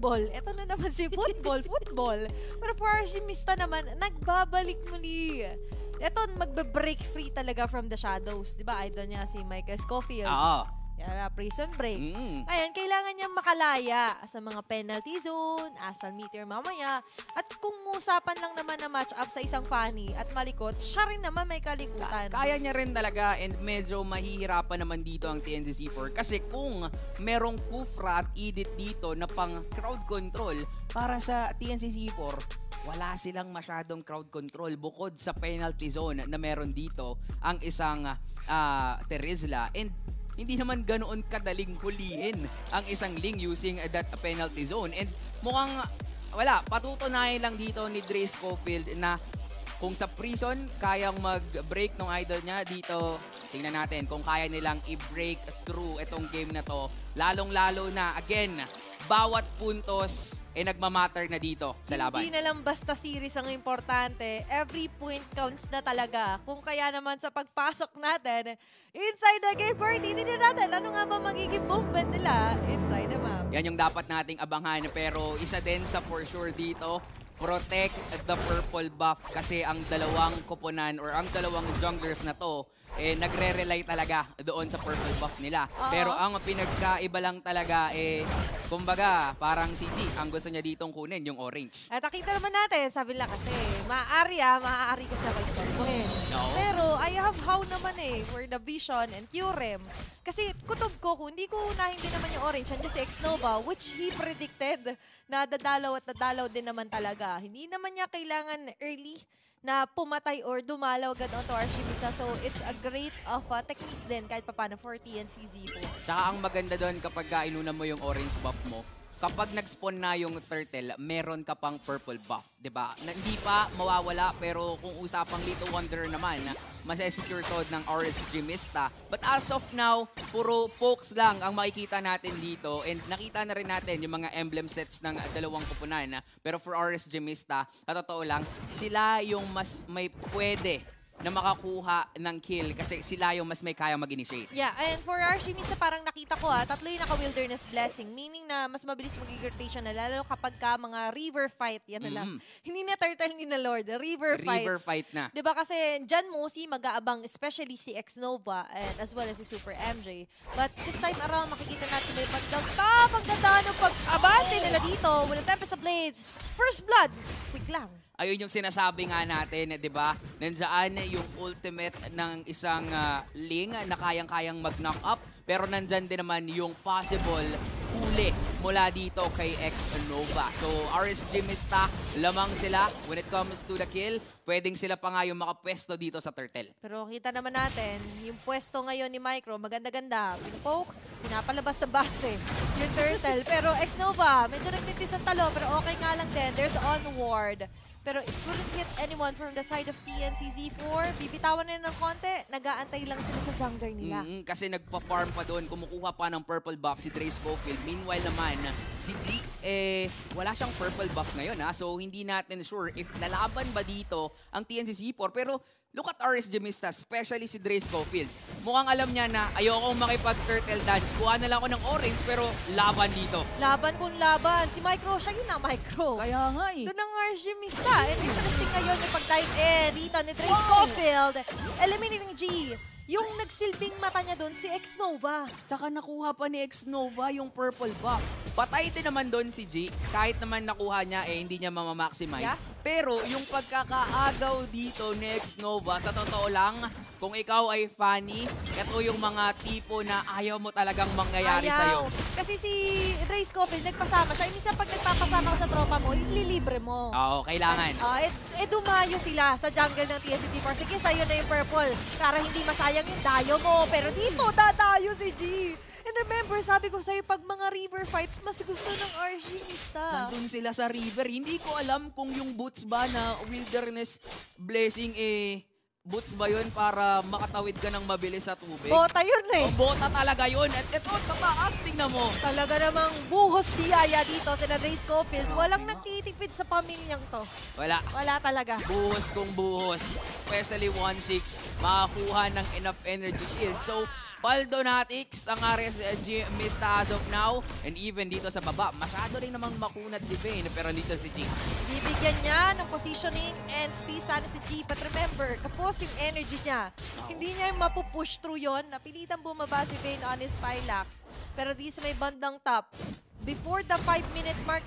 football. Ito na naman si football. Pero for Archimista naman, nagbabalik muli. Ito, magbe-break free talaga from the shadows. Diba, idol niya si Michael Scofield. Oo. Prison break. Ayan, kailangan niyang makalaya sa mga penalty zone, Astral Meteor mamaya. At kung usapan lang naman na match up sa isang Fanny at malikot, siya rin naman may kalikutan. Kaya niya rin talaga and medyo mahihirapan naman dito ang TNCC4 kasi kung merong Kufra at Edith dito na pang crowd control para sa TNCC4, wala silang masyadong crowd control bukod sa penalty zone na meron dito ang isang Terizla and hindi naman ganoon kadaling hulihin ang isang Ling using that penalty zone. And mukhang wala, patutunayan lang dito ni Dre Scofield na kung sa prison kayang mag-break ng idol niya dito. Tingnan natin kung kaya nilang i-break through itong game na to. Lalong-lalo na, again, bawat puntos nagmamatter na dito sa laban. Hindi na lang basta series ang importante. Every point counts na talaga. Kung kaya naman sa pagpasok natin, inside the game court, titignan natin ano nga ba magiging movement nila inside the map. Yan yung dapat nating abangan. Pero isa din sa for sure dito, protect the purple buff kasi ang dalawang koponan or ang dalawang junglers na to nagre-rely talaga doon sa purple buff nila. Pero ang pinagkaiba lang talaga kumbaga parang si G ang gusto niya ditong kunin yung orange. At nakita naman natin, sabi lang kasi maaari ka sa istorbohin. No. Pero I have how naman for the vision and Curem. Kasi kutob ko, kung hindi ko unahin din naman yung orange, andyan si Xnova, which he predicted na dadalaw at dadalaw din naman talaga. Hindi naman niya kailangan early na pumatay or dumalaw agad onto Archimista. So, it's a great technique din kahit papano for TNCZ4. Tsaka ang maganda doon kapag inuna mo yung orange buff mo, kapag nag-spawn na yung turtle, meron ka pang purple buff, 'di ba? Hindi pa mawawala pero kung usapang Little Wonder naman, masesecure to ng RSG Mista. But as of now, puro pokes lang ang makikita natin dito and nakita na rin natin yung mga emblem sets ng dalawang kupunan. Pero for RSG Mista, sa totoo lang, sila yung mas may pwede na makakuha ng kill kasi sila yung mas may kaya mag-initiate. Yeah, and for Archimista parang nakita ko tatlo yung naka-Wilderness Blessing, meaning na mas mabilis mag-rotation na lalo kapag ka mga river fight, yan na lang. Hindi na turtle ni na Lord, river fight na. Diba kasi dyan mo si mag-aabang, especially si Xnova and as well as si Super MJ. But this time around, makikita natin may pagganda ng pag-abante nila dito. Walang Tempest of Blades. First Blood, quick lang. Ayun yung sinasabi nga natin, di ba? Nandyan yung ultimate ng isang Ling na kayang-kayang mag-knock up. Pero nandyan din naman yung possible huli mula dito kay Xnova. So, RSG Mista, lamang sila when it comes to the kill. Pwedeng sila pa nga yung makapwesto dito sa turtle. Pero kita naman natin, yung pwesto ngayon ni Micro, maganda-ganda. Pinopoke, pinapalabas sa base yung turtle. Pero Xnova, medyo nagmintis ang talo, pero okay nga lang din. There's onward. Pero it couldn't hit anyone from the side of TNCZ4. Bibitawan nila ng konti, nag-aantay lang sila sa jungler nila. Kasi nagpa-farm pa doon, kumukuha pa ng purple buff si Dre Scofield. Meanwhile naman, si G, wala siyang purple buff ngayon. So, hindi natin sure if lalaban ba dito ang TNCZ4. Pero, look at RSG Mista, especially si Dre Scofield. Mukhang alam niya na ayokong makipag-turtle dance. Kuha na lang ako ng orange, pero laban dito. Laban kung laban. Si Micro, siya yun na, Micro. Kaya nga Doon ang RSG Mista. And interesting ngayon yung pag-dive dito ni Dre Scofield. Eliminating G. Yung nagsilbing mata niya doon, si Xnova. Tsaka nakuha pa ni Xnova yung purple buff. Patay din naman doon si G. Kahit naman nakuha niya, hindi niya mamamaximize. Yeah. Pero yung pagkakaagaw dito ni Xnova, sa totoo lang, kung ikaw ay Fanny, ito yung mga tipo na ayaw mo talagang mangyayari sa'yo. Kasi si Dre Scofield, nagpasama siya. Minsan pag nagpapasama ka sa tropa mo, ililibre mo. Oo, kailangan. Dumayo sila sa jungle ng TSCC4. Sige, sa'yo na yung purple. Para hindi masayang yung dayo mo. Pero dito, dadayo si G. And remember, sabi ko sa'yo, pag mga river fights, mas gusto ng Archimista. Nandun sila sa river. Hindi ko alam kung yung boots ba na Wilderness Blessing boots ba yun para makatawid ka ng mabilis sa tubig? Bota yun Bota talaga yun. At ito, sa taas, tingnan mo. Talaga namang buhos biyaya dito sila Dre Scofield. Walang nagtitipid sa pamilyang to. Wala. Wala talaga. Buhos kung buhos. Especially 1-6, makakuha ng enough energy shield. So, Paldonatics ang RSG Mista as of now. And even dito sa baba, masyado rin namang makunat si Vayne. Pero dito si G. Bibigyan niya ng positioning and speed sana si G. But remember, kapos yung energy niya. Hindi niya mapupush through yon. Napilitan bumaba si Vayne on his Pylax. Pero dito sa may bandang top, before the 5-minute mark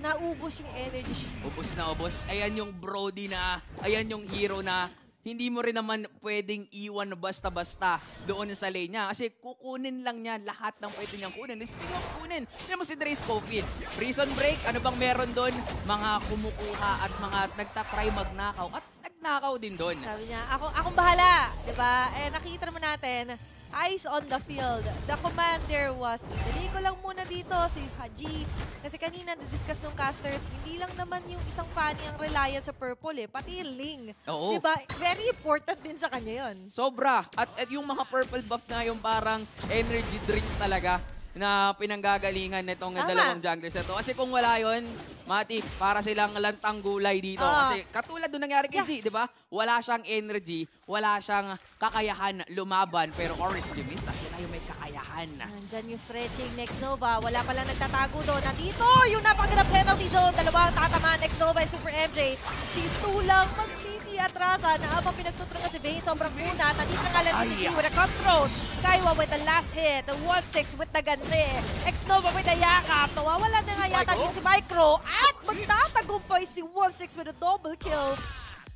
naubos yung energy. Ubos na ubos. Ayan yung Brody na, ayan yung hero na hindi mo rin naman pwedeng iwan basta-basta doon sa lane niya. Kasi kukunin lang niya lahat ng pwede niyang kunin. Speaking of kunin, tignan mo si Dre Scofield. Prison break, ano bang meron doon? Mga kumukuha at mga nagtatry magnakaw. At nagnakaw din doon. Sabi niya, akong bahala. Diba? Eh, nakikita naman natin, eyes on the field. The commander was, dali ko lang muna dito si Haji. Kasi kanina na-discuss ng casters, hindi lang naman yung isang Fanny ang reliant sa purple pati yung Ling. Oo. Diba? Very important din sa kanya yun. Sobra. At yung mga purple buff na yung parang energy drink talaga na pinanggagalingan nitong dalawang junglers na to. Kasi kung wala yun, Matik, para silang lantang gulay dito. Kasi katulad doon nangyari kay G, di ba? Wala siyang energy, wala siyang kakayahan lumaban. Pero Orange Gymista, sila yung may kakayahan. Nandyan yung stretching next Nova. Wala palang nagtatago doon. Nandito yung napakaganda penalty zone. Dalawang tatamaan next Nova and Super MJ. Si Stu lang magsisi-atrasa na habang pinagtutrungan si Vayne. Sobrang kuna. Nandito na nga lang si G with a control. Kaiwa with the last hit. 1-6 with the gante. X-Nova with the yakap. Nawawala na nga yata din si Micro. At magtatagumpay si 1-6 with a double kill.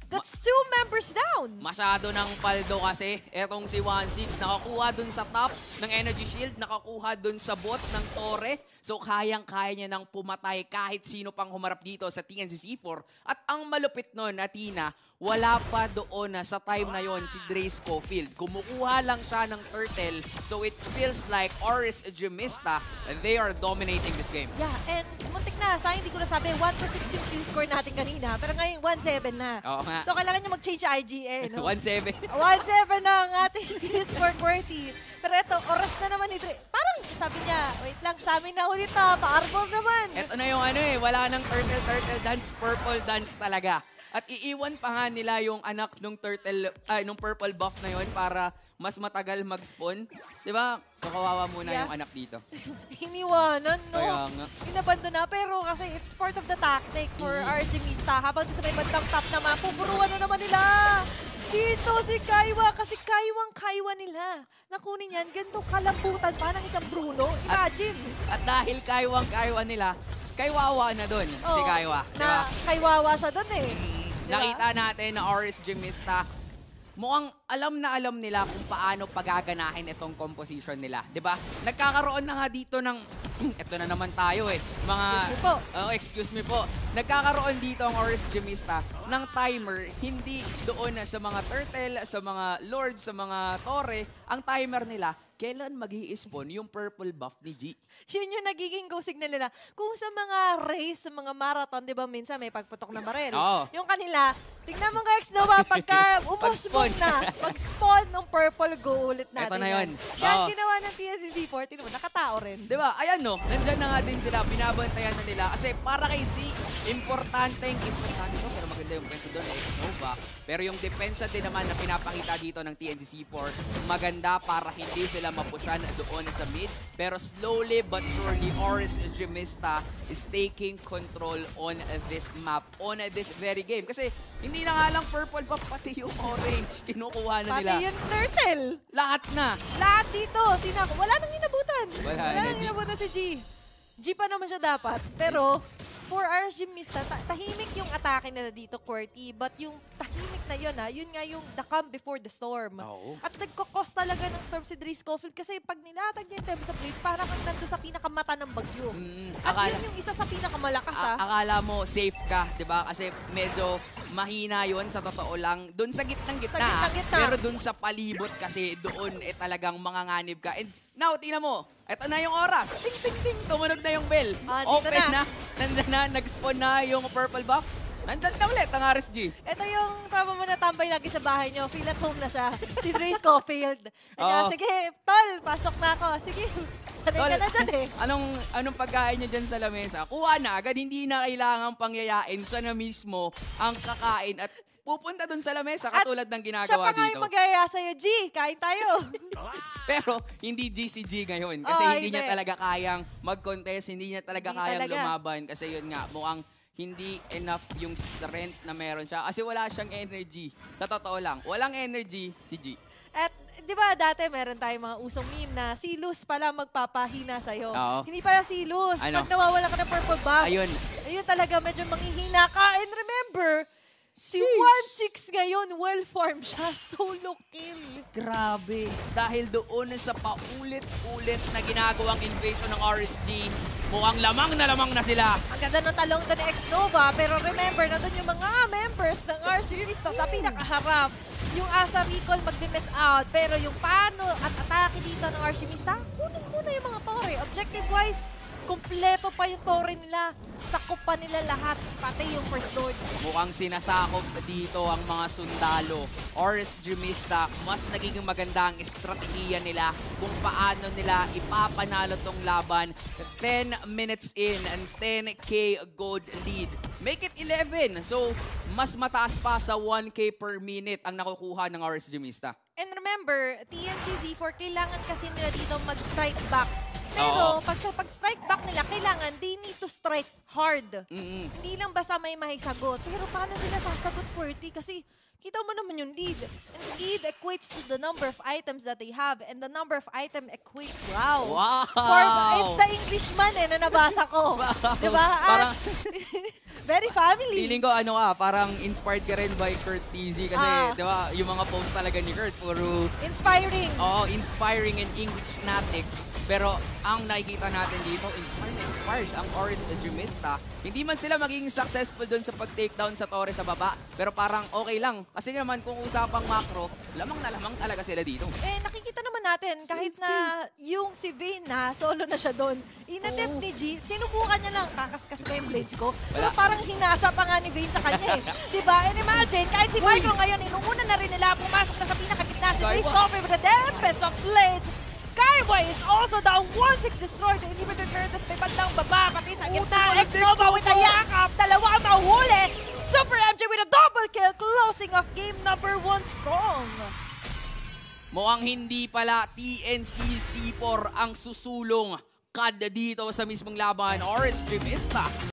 That's 2 members down. Masyado ng paldo kasi. Etong si 1-6 nakakuha dun sa top ng energy shield, nakakuha dun sa bot ng Torre. So kayang-kaya niya nang pumatay kahit sino pang humarap dito sa TNCC4. At ang malupit nun, Athena, wala pa doon sa time na yon si Dre Scofield. Kumukuha lang siya ng turtle. So it feels like Oris Gymista, they are dominating this game. Yeah, and muntik na. Sayang hindi ko nasabi, 1-6 yung kill score natin kanina. Pero ngayon 1-7 na. Oo nga. So kailangan niya mag-change IGN. No? 1-7. 1-7 na ang ating kill score QWERTY. Pero ito, oras na naman ni Dre. Parang sabi niya, wait lang, sa amin na ulit pa-arbor naman. Ito na yung wala nang turtle dance, purple dance talaga. At iiwan pa nga nila yung anak nung nung purple buff na yon para mas matagal mag-spawn. Diba? So kawawa muna yung anak dito. Iniwanan, no? Kaya nga. Inabando na, pero kasi it's part of the tactic for RG Mista. Habang doon sa may bandang top naman, pupuruan na naman nila. Dito si Kaiwa, kasi Kaiwa nila. Nakunin yan, ganito kalambutan pa ng isang Bruno. Imagine. At dahil Kaiwa nila, Kaiwawa na doon si Kaiwa. Na Kaiwawa siya doon eh. Nakita natin na Oris Gymista, mukhang alam nila kung paano pagaganahin itong composition nila. 'Di ba? Nagkakaroon na nga dito ng, eto na naman tayo mga, excuse me po. Nagkakaroon dito ang Oris Gymista ng timer, hindi doon sa mga turtle, sa mga lord, sa mga torre. Ang timer nila, kailan mag-i-spawn yung purple buff ni G. Yun yung nagiging go signal nila. Kung sa mga race, sa mga marathon, di ba minsan may pagputok na barel. Yung kanila, tignan mo nga X-Nova, pagka umuspawn na, pag-spawn ng purple, go ulit natin. Ito na yun. Yan ginawa ng TNCC4, tignan mo, nakatao rin. Di ba? Ayan no, nandyan na nga din sila, binabantayan na nila. Kasi para kay G, importante to, pero maganda yung pwesto doon, X-Nova. Pero yung depensa din naman na pinapakita dito ng TNCC4, maganda para hindi sila mapushan doon sa mid. Pero slowly but surely, Oris Gymista is taking control on this map, on this very game. Kasi hindi na nga lang purple pa, pati yung orange, kinukuha na nila. Pati yung turtle. Lahat na. Lahat dito. Wala nang inabutan. Wala nang inabutan si G. G pa naman siya dapat. Pero, for RG Mista, tahimik yung atake nila dito, QWERTY. But yung tahimik na yun, yun nga yung the calm before the storm. At nagkakos talaga ng storm si Dre Scofield kasi pag nilatag niya yung tempo sa blades, parang kang nandun sa pinakamata ng bagyo. At yun yung isa sa pinakamalakas, Akala mo safe ka, di ba? Kasi medyo mahina yun sa totoo lang. Doon sa gitnang-gitna. Pero doon sa palibot kasi doon talagang manganganib ka. And now, tingnan mo. Ito na yung oras. Ting, ting, ting. Tumunog na yung bell. Open na. Nandyan na. Nag-spawn na yung purple buff. Nandyan na ulit ang RSG. Ito yung trauma mo na tambay lagi sa bahay nyo. Feel at home na siya. Si Dre Scofield. Sige, tol, pasok na ako. Sige, sanay ka na dyan Anong pagkain niya dyan sa lamesa? Kuha na agad. Hindi na kailangan pangyayain. Siya na mismo ang kakain at pupunta dun sa lamesa At katulad ng Siya ginagawa pa nga dito. yung mag-aya sa'yo, G. Kain tayo. Pero hindi GCG ngayon kasi Oo, hindi niya hindi. talaga kayang mag-contest, hindi niya talaga Hindi kayang talaga. lumaban kasi yun nga, mukhang hindi enough yung strength na meron siya kasi wala siyang energy. Sa totoo lang, walang energy si G. At di ba dati meron tayong mga usong meme na si Luz pala magpapahina sa'yo. Oo. Hindi pala si Luz. Ano? Pag nawawala ka ng purple buff, Ayun. ayun talaga medyo manghihina ka. And remember, si 1-6 ngayon, well-formed siya. Solo kill. Grabe. Dahil doon sa paulit-ulit na ginagawang invasion ng RSG, mukhang lamang na sila. Ang ganda ng talong doon ni X-Nova. Pero remember, nandun yung mga members ng RC Vista sa pinakaharap. Yung Asa Recall magbe-miss out. Pero yung paano at atake dito ng RC Vista, kunin muna yung mga tore. Objective-wise, kompleto pa yung tore nila. Sakop pa nila lahat, pati yung first lord. Mukhang sinasakop dito ang mga sundalo. RSG Mista, mas nagiging maganda ang estratehiya nila kung paano nila ipapanalo tong laban. 10 minutes in and 10k gold lead. Make it 11. So, mas mataas pa sa 1k per minute ang nakukuha ng RSG Mista. And remember, TNC Z4, kailangan kasi nila dito mag-strike back. Pero Oo. pag-strike back nila, kailangan they need to strike hard. Mm-mm. Hindi lang basta may mahisagot. Pero paano sila sasagot 40? Kasi kita mo naman yung lead. And lead equates to the number of items that they have. And the number of item equates, wow. It's the Englishman na nabasa ko. Diba? Parang- Very family. Feeling ko parang inspired ka rin by Kurt PZ kasi di ba yung mga post talaga ni Kurt puro Inspiring. inspiring and English natics. Pero ang nakikita natin dito, inspired ang Oris Edrimista. Hindi man sila magiging successful doon sa pag-takedown sa Torre sa baba, pero parang okay lang. Kasi naman kung usapang macro, lamang na lamang talaga sila dito. Nakikita naman natin, kahit na yung si Vayne na, solo na siya doon, inattempt ni G, sinubukan niya lang, kakaskas ko yung blades ko. Pero parang hinasa pa nga ni Vayne sa kanya eh. Diba? And imagine, kahit si Micro ngayon, inuuna na rin nila, pumasok na sa pinakagitna si Christopher with the Tempest of Blades. Kaiwa is also down 1-6 destroyed. The inhibitor Curtis may bandang baba, pati sa gitna. X-Nova with a yakap, dalawa ang mahuli. Super MJ with a double kill, closing off game number 1 strong. Mukhang hindi pala TNC C4 ang susulong kada dito sa mismong laban. Oris Edrimista